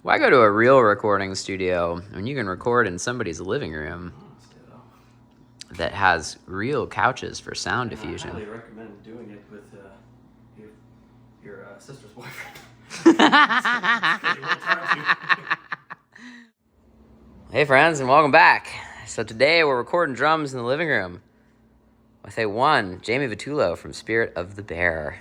Why go to a real recording studio when you can record in somebody's living room that has real couches for sound diffusion? I highly recommend doing it with your sister's boyfriend. Hey friends, and welcome back. So today we're recording drums in the living room with Jamie Vitullo from Spirit of the Bear.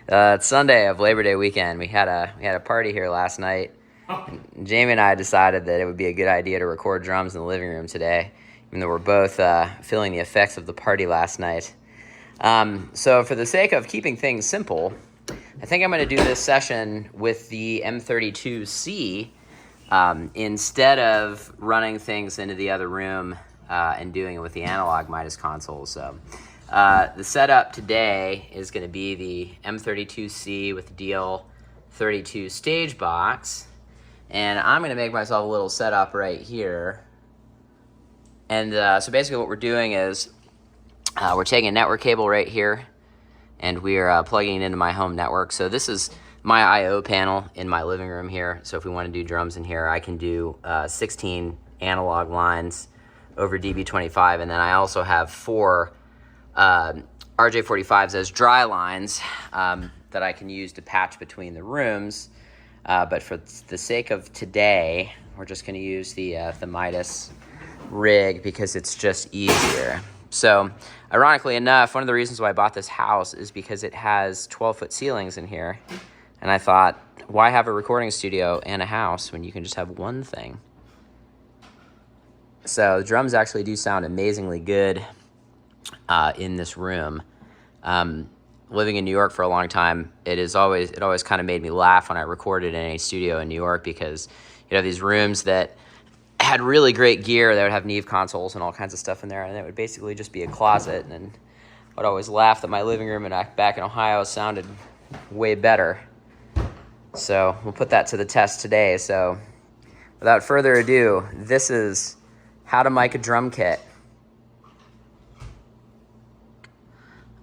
It's Sunday of Labor Day weekend. We had a party here last night. And Jamie and I decided that it would be a good idea to record drums in the living room today, even though we're both feeling the effects of the party last night. So for the sake of keeping things simple, I think I'm going to do this session with the M32C instead of running things into the other room and doing it with the analog Midas console. So the setup today is going to be the M32C with the DL32 stage box. And I'm going to make myself a little setup right here. And so basically what we're doing is we're taking a network cable right here, and we're plugging it into my home network. So this is my I.O. panel in my living room here. So if we want to do drums in here, I can do 16 analog lines over DB25. And then I also have 4 RJ45s as dry lines that I can use to patch between the rooms. But for the sake of today, we're just going to use the Midas rig because it's just easier. So, ironically enough, one of the reasons why I bought this house is because it has 12-foot ceilings in here. And I thought, why have a recording studio and a house when you can just have one thing? So, the drums actually do sound amazingly good in this room. Living in New York for a long time, it always kind of made me laugh when I recorded in a studio in New York, because you have these rooms that had really great gear that would have Neve consoles and all kinds of stuff in there, and it would basically just be a closet. And I'd always laugh that my living room back in Ohio sounded way better. So we'll put that to the test today. So without further ado, this is how to mic a drum kit.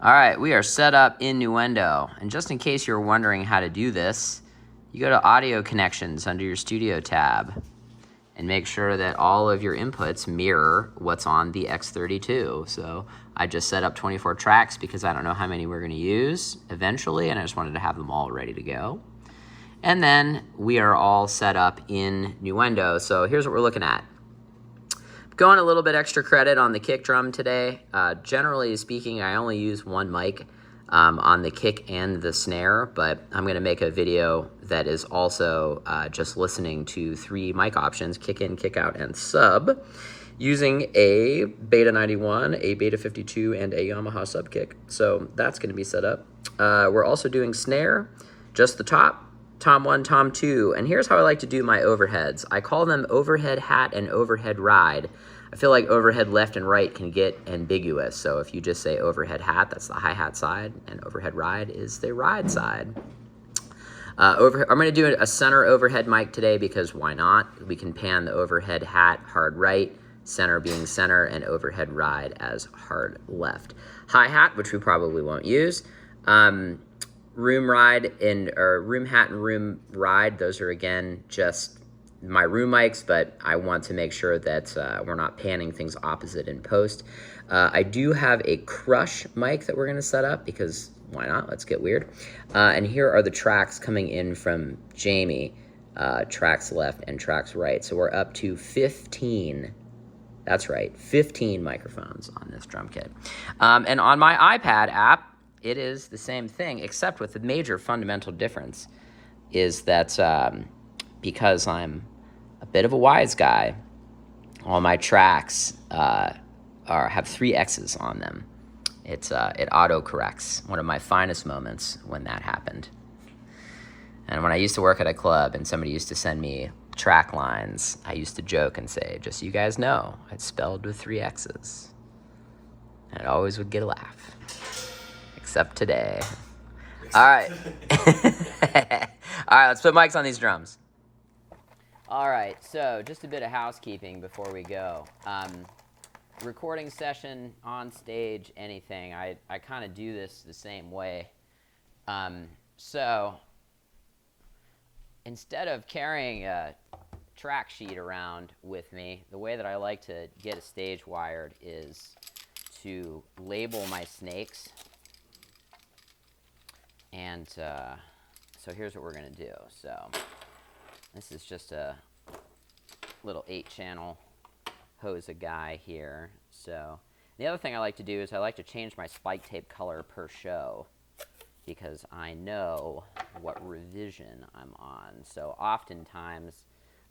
All right, we are set up in Nuendo. And just in case you're wondering how to do this, you go to Audio Connections under your Studio tab and make sure that all of your inputs mirror what's on the X32. So I just set up 24 tracks because I don't know how many we're going to use eventually, and I just wanted to have them all ready to go. And then we are all set up in Nuendo. So here's what we're looking at. Going a little bit extra credit on the kick drum today. Generally speaking, I only use one mic on the kick and the snare, but I'm going to make a video that is also just listening to 3 mic options: kick in, kick out, and sub, using a Beta 91, a Beta 52, and a Yamaha sub kick. So that's going to be set up. We're also doing snare, just the top, Tom 1, Tom 2, and here's how I like to do my overheads. I call them overhead hat and overhead ride. I feel like overhead left and right can get ambiguous, so if you just say overhead hat, that's the hi-hat side, and overhead ride is the ride side. I'm going to do a center overhead mic today because why not? We can pan the overhead hat hard right, center being center, and overhead ride as hard left. Hi-hat, which we probably won't use. Room ride or room hat and room ride, those are again just my room mics, but I want to make sure that we're not panning things opposite in post. I do have a crush mic that we're going to set up because why not? Let's get weird. And here are the tracks coming in from Jamie, tracks left and tracks right. So we're up to 15. That's right, 15 microphones on this drum kit. And on my iPad app, it is the same thing, except with the major fundamental difference is that because I'm a bit of a wise guy, all my tracks have 3 X's on them. It auto-corrects. One of my finest moments when that happened. And when I used to work at a club and somebody used to send me track lines, I used to joke and say, just so you guys know, it's spelled with 3 X's. And it always would get a laugh. Except today. All right. All right, let's put mics on these drums. All right, so just a bit of housekeeping before we go. Recording session, on stage, anything. I kind of do this the same way. So instead of carrying a track sheet around with me, the way that I like to get a stage wired is to label my snakes. And so here's what we're going to do. So this is just a little 8-channel Hosa guy here. So the other thing I like to do is I like to change my spike tape color per show, because I know what revision I'm on. So oftentimes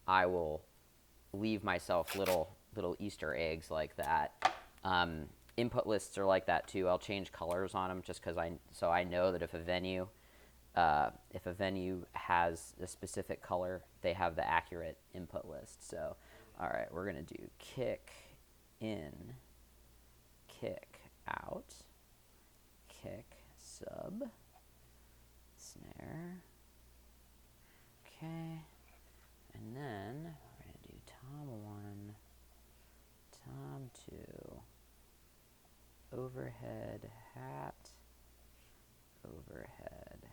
I will leave myself little Easter eggs like that. Input lists are like that too. I'll change colors on them just because I know that if a venue has a specific color, they have the accurate input list. So, all right, we're gonna do kick in, kick out, kick sub, snare. Okay, and then we're gonna do tom 1, tom 2. Overhead hat, overhead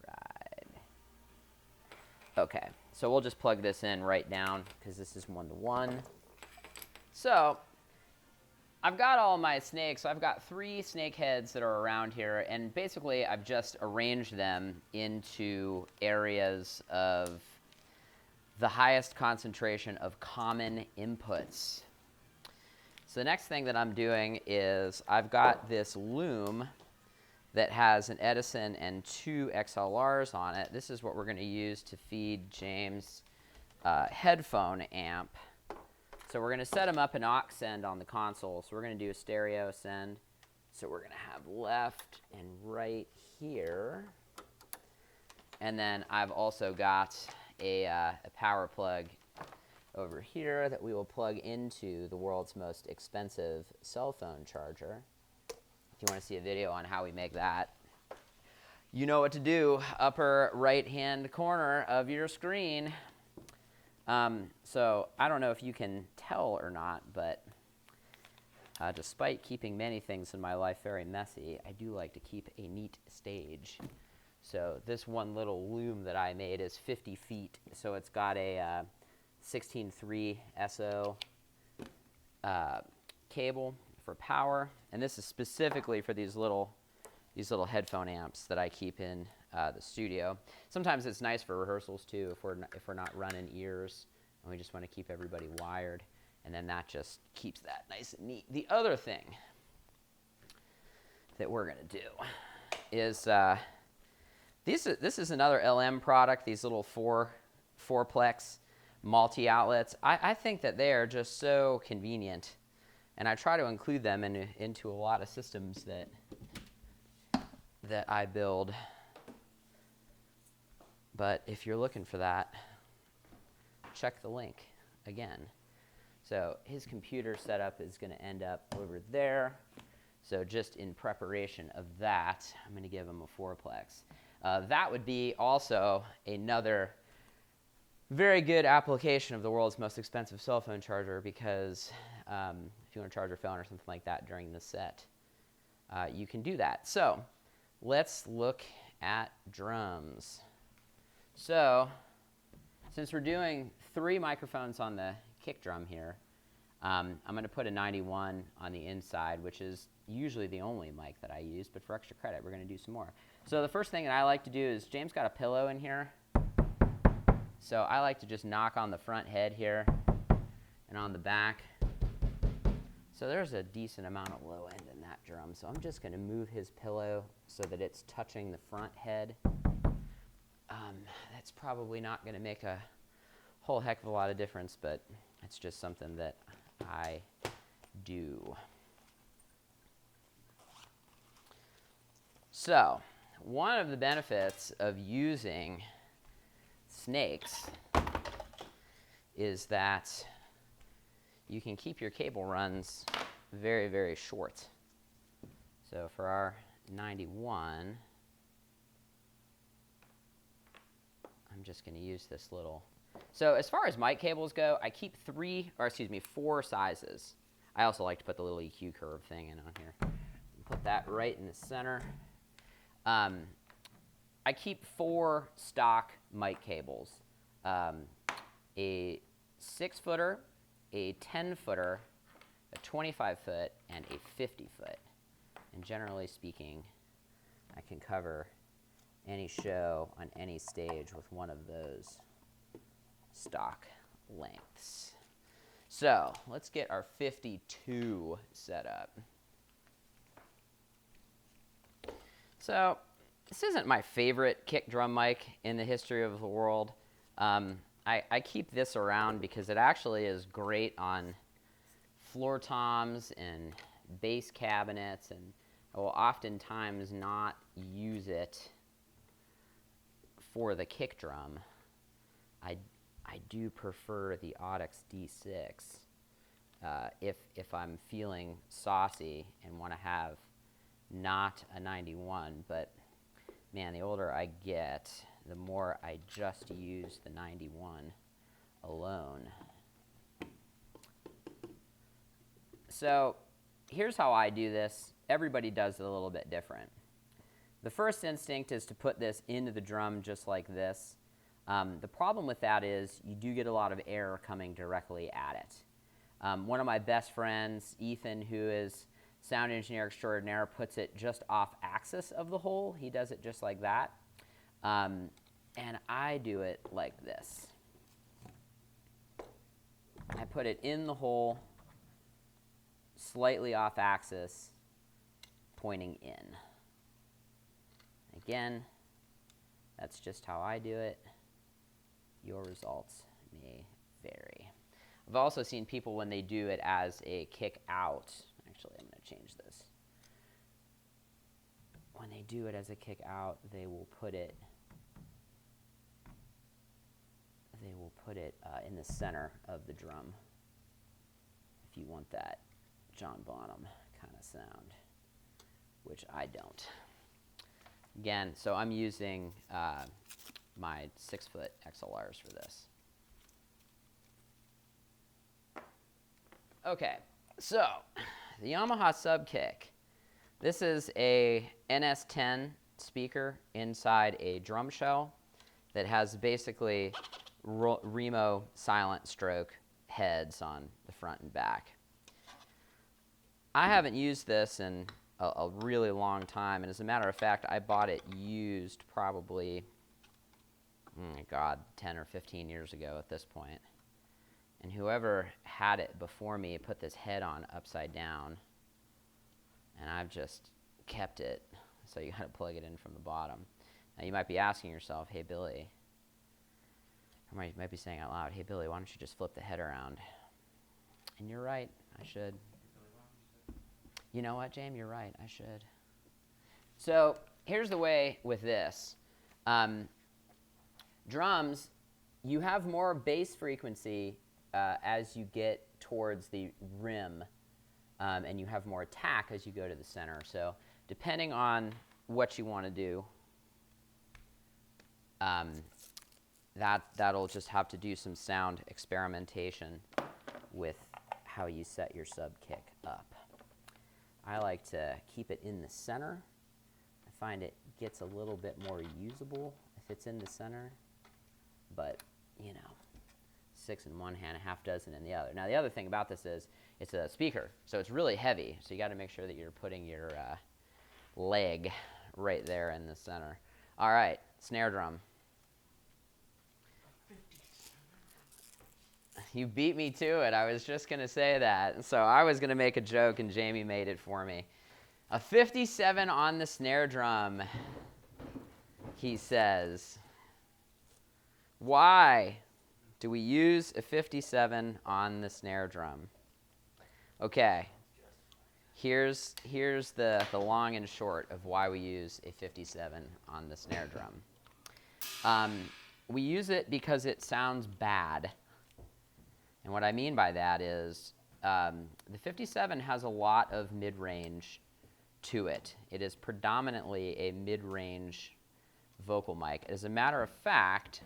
ride. Okay, so we'll just plug this in right down because this is 1-to-1. So I've got all my snakes. I've got 3 snake heads that are around here, and basically I've just arranged them into areas of the highest concentration of common inputs. So the next thing that I'm doing is I've got this loom that has an Edison and 2 XLRs on it. This is what we're going to use to feed James' headphone amp. So we're going to set him up an aux send on the console. So we're going to do a stereo send. So we're going to have left and right here. And then I've also got a power plug over here that we will plug into the world's most expensive cell phone charger. If you want to see a video on how we make that, you know what to do. Upper right-hand corner of your screen. So I don't know if you can tell or not, but despite keeping many things in my life very messy, I do like to keep a neat stage. So this one little loom that I made is 50 feet. So it's got a 16.3 SO cable for power, and this is specifically for these little headphone amps that I keep in the studio. Sometimes it's nice for rehearsals too, if we're not running ears and we just want to keep everybody wired, and then that just keeps that nice and neat. The other thing that we're going to do is this is another LM product. These little fourplex multi-outlets. I think that they are just so convenient, and I try to include them into a lot of systems that I build. But if you're looking for that, check the link again. So his computer setup is going to end up over there. So just in preparation of that, I'm going to give him a fourplex. That would be also another very good application of the world's most expensive cell phone charger, because if you want to charge your phone or something like that during the set, you can do that. So let's look at drums. So since we're doing 3 microphones on the kick drum here, I'm going to put a 91 on the inside, which is usually the only mic that I use, but for extra credit, we're going to do some more. So the first thing that I like to do is, James got a pillow in here, so I like to just knock on the front head here and on the back. So there's a decent amount of low end in that drum, so I'm just going to move his pillow so that it's touching the front head. That's probably not going to make a whole heck of a lot of difference, but it's just something that I do. So one of the benefits of using snakes is that you can keep your cable runs very, very short. So for our 91, I'm just going to use this little. So as far as mic cables go, I keep 4 sizes. I also like to put the little EQ curve thing in on here. Put that right in the center. I keep 4 stock mic cables, a 6-footer, a 10-footer, a 25-foot, and a 50-foot. And generally speaking, I can cover any show on any stage with one of those stock lengths. So let's get our 52 set up. So this isn't my favorite kick drum mic in the history of the world. I keep this around because it actually is great on floor toms and bass cabinets, and I will oftentimes not use it for the kick drum. I do prefer the Audix D6 if I'm feeling saucy and want to have not a 91, but man, the older I get, the more I just use the 91 alone. So here's how I do this. Everybody does it a little bit different. The first instinct is to put this into the drum just like this. The problem with that is you do get a lot of air coming directly at it. One of my best friends, Ethan, who is sound engineer extraordinaire, puts it just off axis of the hole. He does it just like that. And I do it like this. I put it in the hole, slightly off axis, pointing in. Again, that's just how I do it. Your results may vary. I've also seen people when they do it as a kick out. Actually, I'm going to change this. When they do it as a kick out, they will put it in the center of the drum if you want that John Bonham kind of sound, which I don't. Again, so I'm using my 6-foot XLRs for this. Okay, so the Yamaha Subkick. This is a NS10 speaker inside a drum shell that has basically Remo silent stroke heads on the front and back. I haven't used this in a really long time, and as a matter of fact, I bought it used probably, 10 or 15 years ago at this point. And whoever had it before me put this head on upside down, and I've just kept it, so you gotta plug it in from the bottom. Now you might be asking yourself, hey Billy, or you might be saying out loud, hey Billy, why don't you just flip the head around? And you're right, I should. You know what, James, you're right, I should. So here's the way with this. Drums, you have more bass frequency as you get towards the rim, and you have more attack as you go to the center. So depending on what you want to do, that'll just have to do some sound experimentation with how you set your sub kick up. I like to keep it in the center. I find it gets a little bit more usable if it's in the center, but 6 in one hand, a half dozen in the other. Now the other thing about this is it's a speaker, so it's really heavy, so you got to make sure that you're putting your leg right there in the center. All right, snare drum. You beat me to it. I was just going to say that. So I was going to make a joke, and Jamie made it for me. A 57 on the snare drum, he says. Why do we use a 57 on the snare drum? Okay, here's the long and short of why we use a 57 on the snare drum. We use it because it sounds bad. And what I mean by that is the 57 has a lot of mid-range to it. It is predominantly a mid-range vocal mic. As a matter of fact,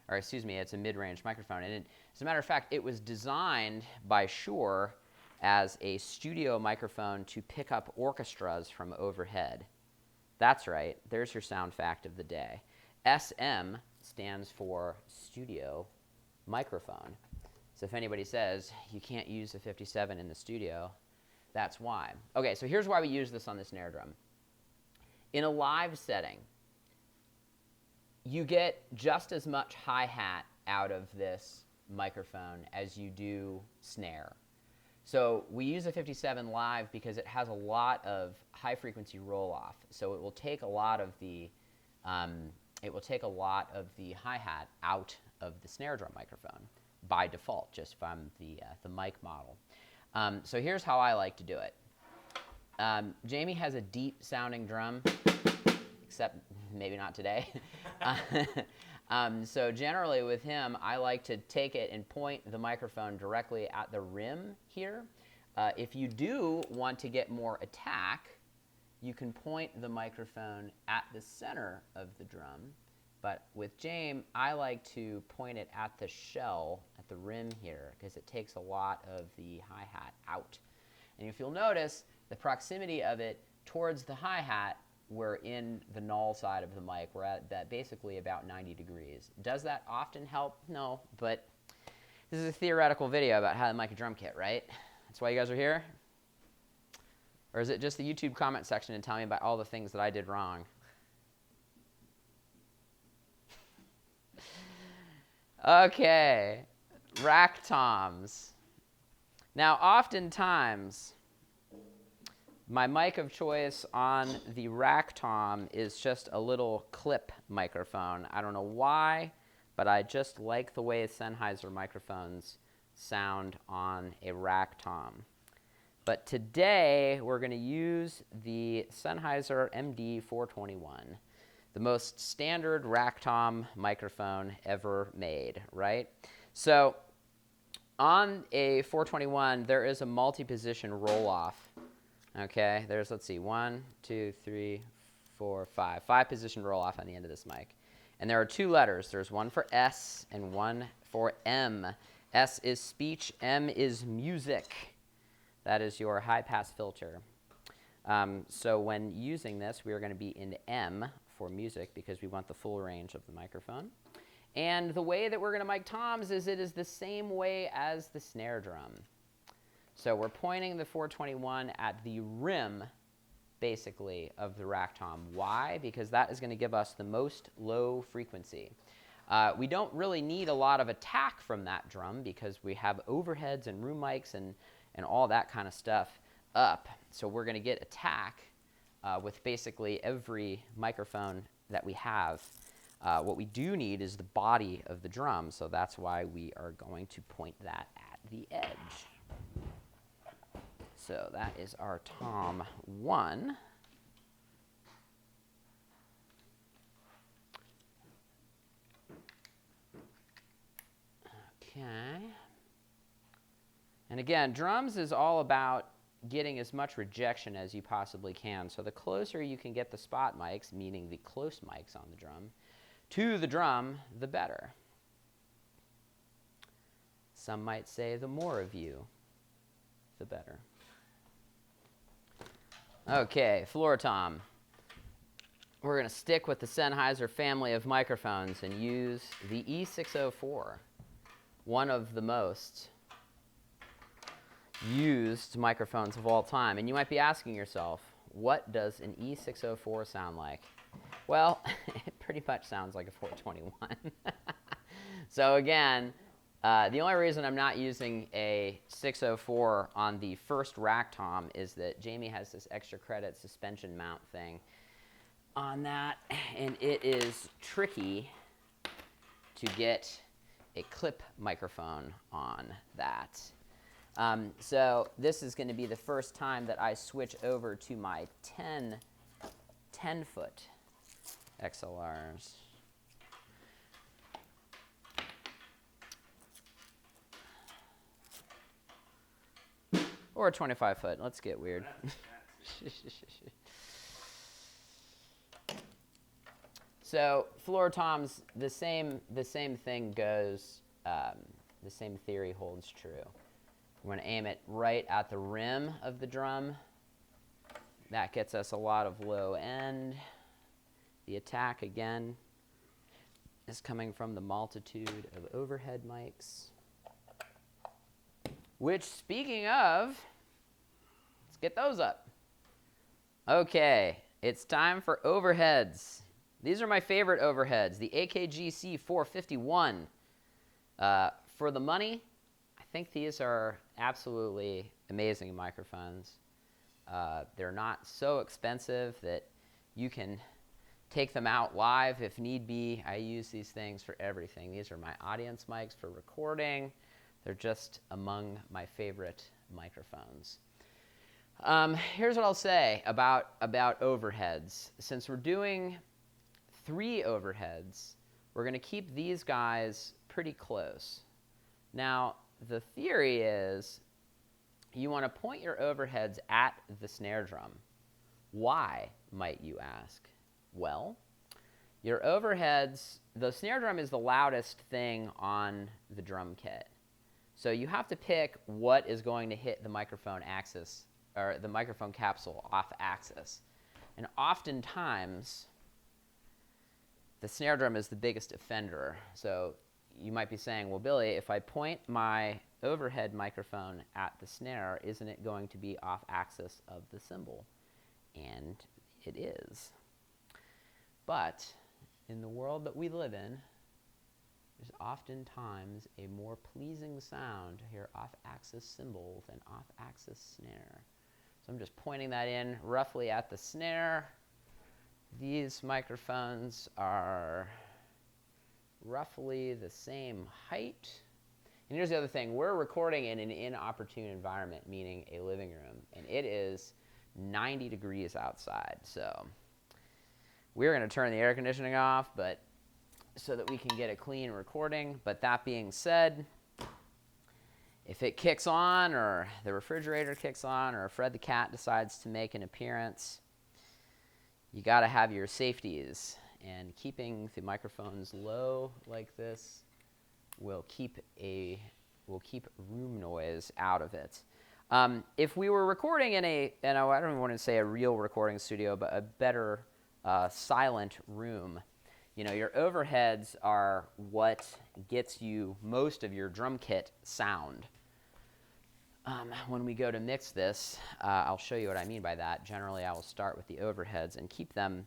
it's a mid-range microphone. And as a matter of fact, it was designed by Shure as a studio microphone to pick up orchestras from overhead. That's right. There's your sound fact of the day. SM stands for studio microphone. So if anybody says you can't use the 57 in the studio, that's why. Okay, so here's why we use this on the snare drum. In a live setting, you get just as much hi-hat out of this microphone as you do snare. So we use a 57 live because it has a lot of high-frequency roll-off. So it will take a lot of the hi-hat out of the snare drum microphone by default, just from the mic model. So here's how I like to do it. Jamie has a deep-sounding drum, except maybe not today. So generally with him, I like to take it and point the microphone directly at the rim here. If you do want to get more attack, you can point the microphone at the center of the drum. But with James, I like to point it at the shell, at the rim here, because it takes a lot of the hi-hat out. And if you'll notice, the proximity of it towards the hi-hat, we're in the null side of the mic. We're at that basically about 90 degrees. Does that often help? No, but this is a theoretical video about how to mic a drum kit, right? That's why you guys are here? Or is it just the YouTube comment section and tell me about all the things that I did wrong? Okay, rack toms. Now, oftentimes, my mic of choice on the rack tom is just a little clip microphone. I don't know why, but I just like the way Sennheiser microphones sound on a rack tom. But today, we're going to use the Sennheiser MD421, the most standard rack tom microphone ever made, right? So on a 421, there is a multi-position roll-off. Okay, there's, let's see, 1, 2, 3, 4, 5. 5-position roll-off on the end of this mic. And there are 2 letters. There's one for S and one for M. S is speech, M is music. That is your high-pass filter. So when using this, we are going to be in M for music because we want the full range of the microphone. And the way that we're going to mic toms is it is the same way as the snare drum. So we're pointing the 421 at the rim, basically, of the rack tom. Why? Because that is going to give us the most low frequency. We don't really need a lot of attack from that drum because we have overheads and room mics and all that kind of stuff up. So we're going to get attack with basically every microphone that we have. What we do need is the body of the drum, so that's why we are going to point that at the edge. So that is our tom 1. Okay. And again, drums is all about getting as much rejection as you possibly can. So the closer you can get the spot mics, meaning the close mics on the drum, to the drum, the better. Some might say the more of you, the better. Okay, floor tom. We're going to stick with the Sennheiser family of microphones and use the E604, one of the most used microphones of all time. And you might be asking yourself, what does an E604 sound like? Well, it pretty much sounds like a 421. So again, the only reason I'm not using a 604 on the first rack tom is that Jamie has this extra credit suspension mount thing on that, and it is tricky to get a clip microphone on that. So this is going to be the first time that I switch over to my 10-foot XLRs. Or a 25-foot. Let's get weird. So floor toms, the same thing goes. The same theory holds true. We're going to aim it right at the rim of the drum. That gets us a lot of low end. The attack, again, is coming from the multitude of overhead mics. Which, speaking of, let's get those up. Okay, it's time for overheads. These are my favorite overheads, the AKG C451. For the money, I think these are absolutely amazing microphones. They're not so expensive that you can take them out live if need be. I use these things for everything. These are my audience mics for recording. They're just among my favorite microphones. Here's what I'll say about overheads. Since we're doing 3 overheads, we're going to keep these guys pretty close. Now, the theory is you want to point your overheads at the snare drum. Why, might you ask? Well, your overheads, the snare drum is the loudest thing on the drum kit. So you have to pick what is going to hit the microphone axis, or the microphone capsule off axis. And oftentimes, the snare drum is the biggest offender. So you might be saying, well, Billy, if I point my overhead microphone at the snare, isn't it going to be off axis of the cymbal? And it is. But in the world that we live in, there's oftentimes a more pleasing sound to hear off-axis cymbal than off-axis snare. So I'm just pointing that in roughly at the snare. These microphones are roughly the same height. And here's the other thing. We're recording in an inopportune environment, meaning a living room. And it is 90 degrees outside. So we're going to turn the air conditioning off, but so that we can get a clean recording. But that being said, if it kicks on, or the refrigerator kicks on, or Fred the cat decides to make an appearance, you got to have your safeties. And keeping the microphones low like this will keep room noise out of it. If we were recording in I don't even want to say a real recording studio, but a better silent room, you know, your overheads are what gets you most of your drum kit sound. When we go to mix this, I'll show you what I mean by that. Generally, I will start with the overheads and keep them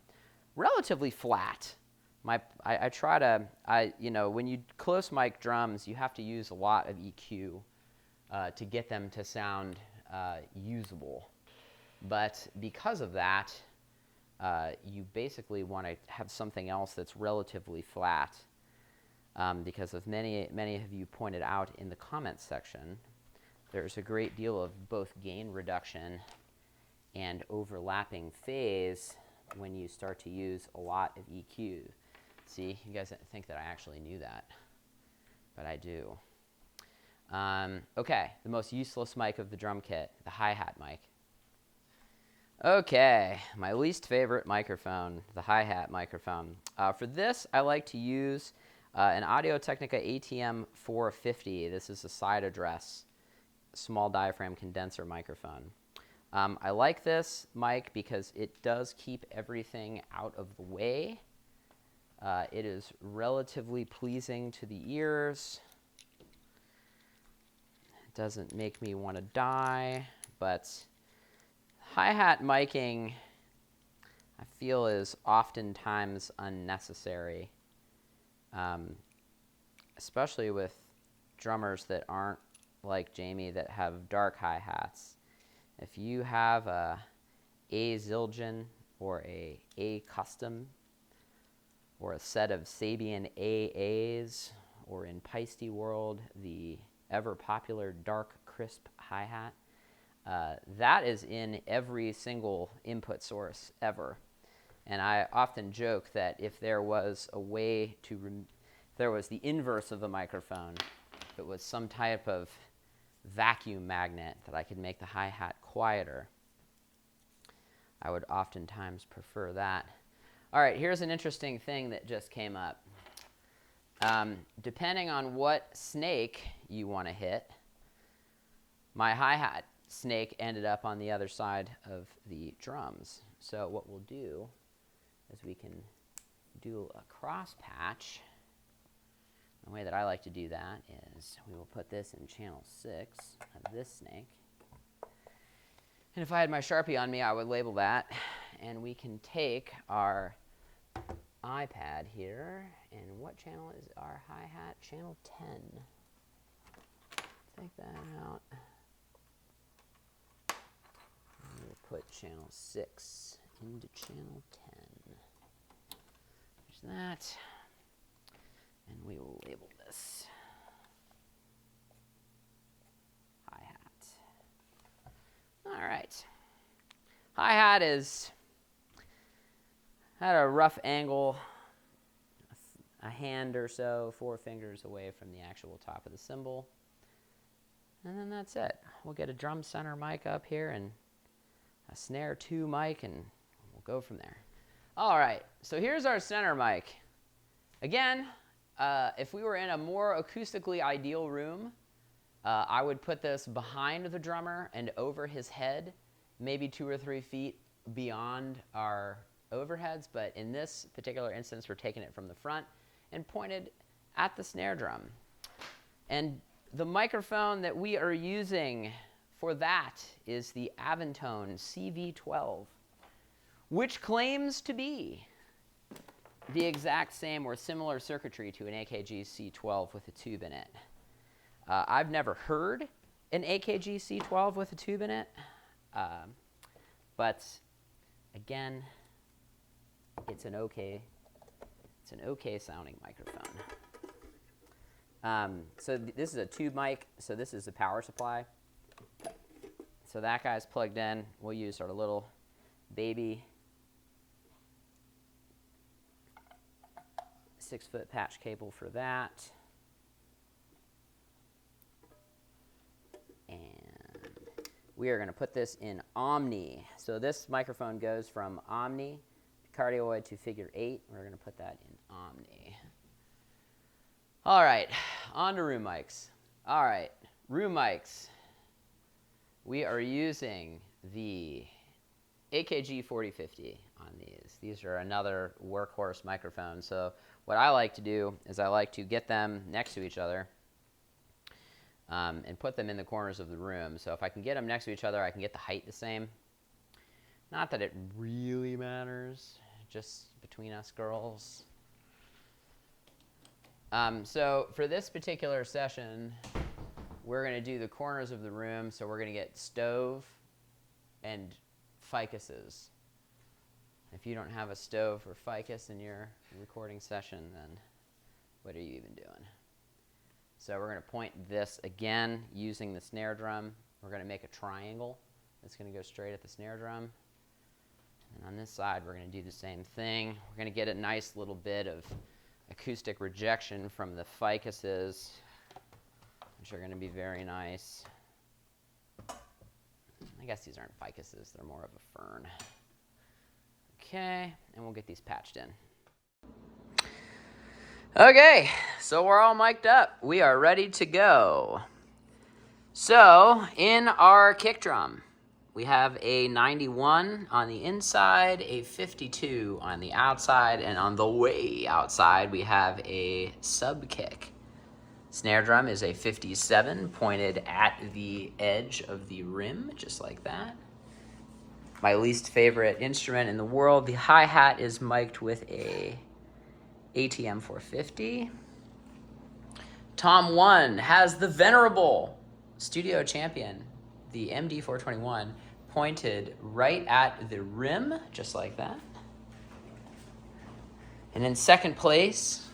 relatively flat. I try to, when you close mic drums, you have to use a lot of EQ to get them to sound usable. But because of that, you basically want to have something else that's relatively flat, because as many of you pointed out in the comments section, there's a great deal of both gain reduction and overlapping phase when you start to use a lot of EQ. See, you guys think that I actually knew that, but I do. Okay, the most useless mic of the drum kit, the hi-hat mic. Okay, my least favorite microphone, the hi-hat microphone. For this, I like to use an Audio-Technica ATM 450. This is a side address, small diaphragm condenser microphone. I like this mic because it does keep everything out of the way. It is relatively pleasing to the ears. It doesn't make me want to die, but hi-hat miking, I feel, is oftentimes unnecessary, especially with drummers that aren't like Jamie that have dark hi-hats. If you have a Zildjian or a custom or a set of Sabian AAs, or in Peisty world, the ever popular dark crisp hi-hat, that is in every single input source ever. And I often joke that if there was a way to, if there was the inverse of a microphone, if it was some type of vacuum magnet that I could make the hi-hat quieter, I would oftentimes prefer that. All right, here's an interesting thing that just came up. Depending on what snake you want to hit, my hi-hat snake ended up on the other side of the drums. So what we'll do is we can do a cross patch. The way that I like to do that is we will put this in channel 6 of this snake. And if I had my Sharpie on me, I would label that. And we can take our iPad here, and what channel is our hi-hat? Channel 10. Take that out. And we'll put channel 6 into channel 10. There's that. And we will label this hi-hat. All right. Hi-hat is at a rough angle, a hand or so, 4 fingers away from the actual top of the cymbal. And then that's it. We'll get a drum center mic up here and a snare 2 mic, and we'll go from there. All right, so here's our center mic. Again, if we were in a more acoustically ideal room, I would put this behind the drummer and over his head, maybe 2 or 3 feet beyond our overheads, but in this particular instance, we're taking it from the front and pointed at the snare drum. And the microphone that we are using for that is the Aventone CV12, which claims to be the exact same or similar circuitry to an AKG C12 with a tube in it. I've never heard an AKG C12 with a tube in it, but again, it's an okay sounding microphone. So this is a tube mic, so this is the power supply. So that guy's plugged in. We'll use our little baby 6-foot patch cable for that. And we are going to put this in Omni. So this microphone goes from Omni, cardioid, to figure 8. We're going to put that in Omni. All right, on to room mics. All right, room mics. We are using the AKG 4050 on these. These are another workhorse microphone. So what I like to do is I like to get them next to each other and put them in the corners of the room. So if I can get them next to each other, I can get the height the same. Not that it really matters, just between us girls. So for this particular session, we're going to do the corners of the room. So we're going to get stove and ficuses. If you don't have a stove or ficus in your recording session, then what are you even doing? So we're going to point this again using the snare drum. We're going to make a triangle that's going to go straight at the snare drum. And on this side, we're going to do the same thing. We're going to get a nice little bit of acoustic rejection from the ficuses, which are going to be very nice. I guess these aren't ficuses, they're more of a fern. Okay, and we'll get these patched in. Okay, so we're all mic'd up. We are ready to go. So, in our kick drum, we have a 91 on the inside, a 52 on the outside, and on the way outside, we have a sub kick. Snare drum is a 57 pointed at the edge of the rim, just like that. My least favorite instrument in the world, the hi-hat, is mic'd with a ATM 450. Tom 1 has the venerable studio champion, the MD 421, pointed right at the rim, just like that. And in second place,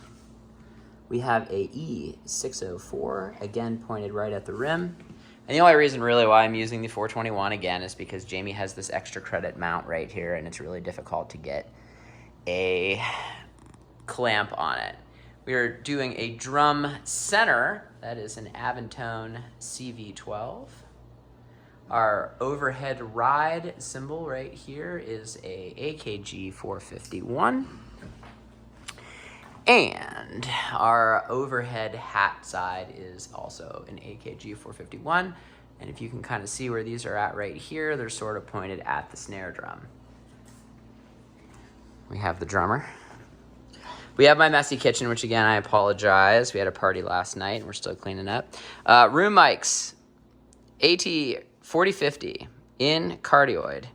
we have a E604, again pointed right at the rim. And the only reason really why I'm using the 421 again is because Jamie has this extra credit mount right here, and it's really difficult to get a clamp on it. We are doing a drum center, that is an Aventone CV12. Our overhead ride cymbal right here is a AKG 451. And our overhead hat side is also an AKG 451. And if you can kind of see where these are at right here, they're sort of pointed at the snare drum. We have the drummer. We have my messy kitchen, which again, I apologize. We had a party last night and we're still cleaning up. Room mics, AT4050 in cardioid.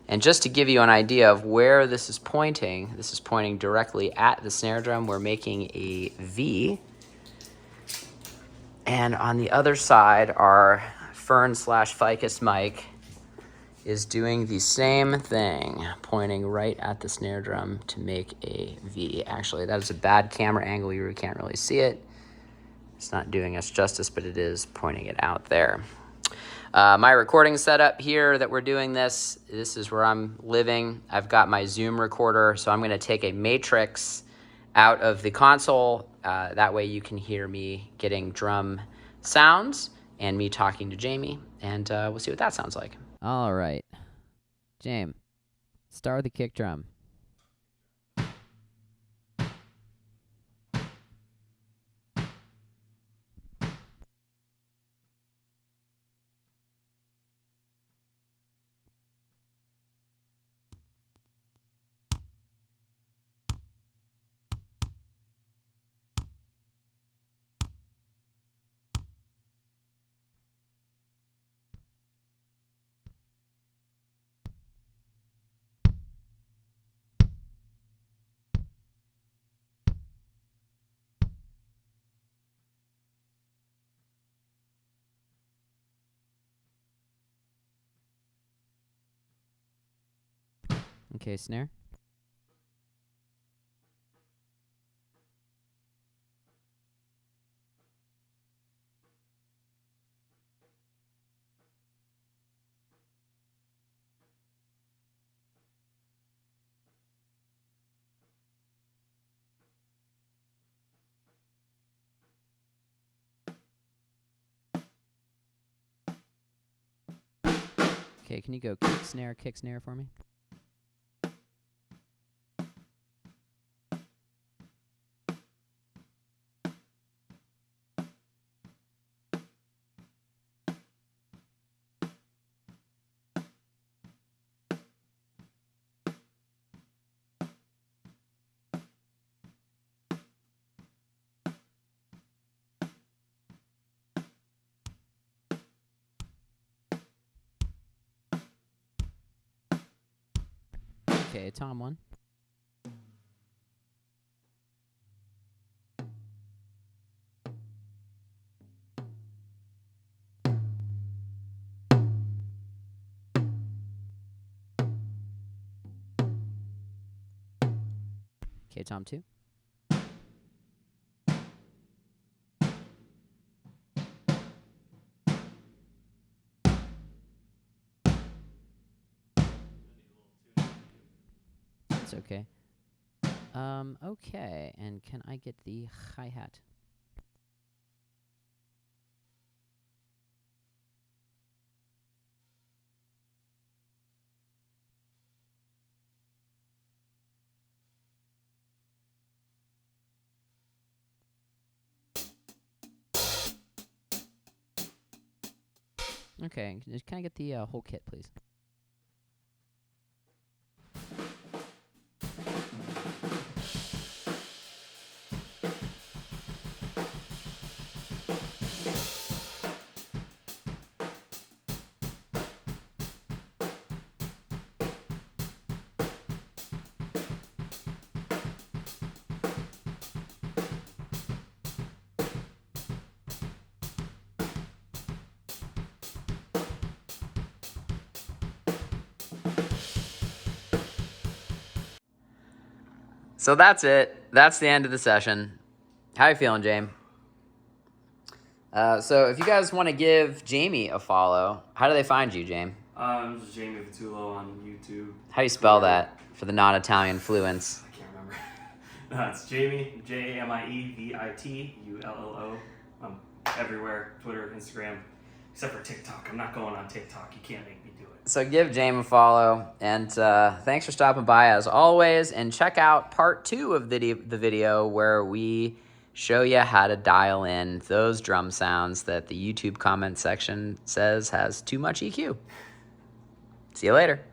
And just to give you an idea of where this is pointing directly at the snare drum. We're making a V. And on the other side, our Fern/Ficus mic is doing the same thing, pointing right at the snare drum to make a V. Actually, that is a bad camera angle. You can't really see it. It's not doing us justice, but it is pointing it out there. My recording setup here that we're doing this is where I'm living. I've got my Zoom recorder, so I'm gonna take a matrix out of the console. That way you can hear me getting drum sounds and me talking to Jamie, and we'll see what that sounds like. All right, James, start with the kick drum. Okay, snare. Okay, can you go kick snare for me? Okay, tom 1. Okay, tom 2. That's okay. Okay, and can I get the hi-hat? Okay, can I get the whole kit, please? So that's it. That's the end of the session. How you feeling, James? So if you guys want to give Jamie a follow, how do they find you, James? Just Jamie Vitullo on YouTube. How do you spell that for the non-Italian fluents? I can't remember. No, it's Jamie, Jamievitullo. I'm everywhere, Twitter, Instagram, except for TikTok. I'm not going on TikTok. You can't make me do it. So give James a follow, and thanks for stopping by as always, and check out part 2 of the video where we show you how to dial in those drum sounds that the YouTube comment section says has too much EQ. See you later.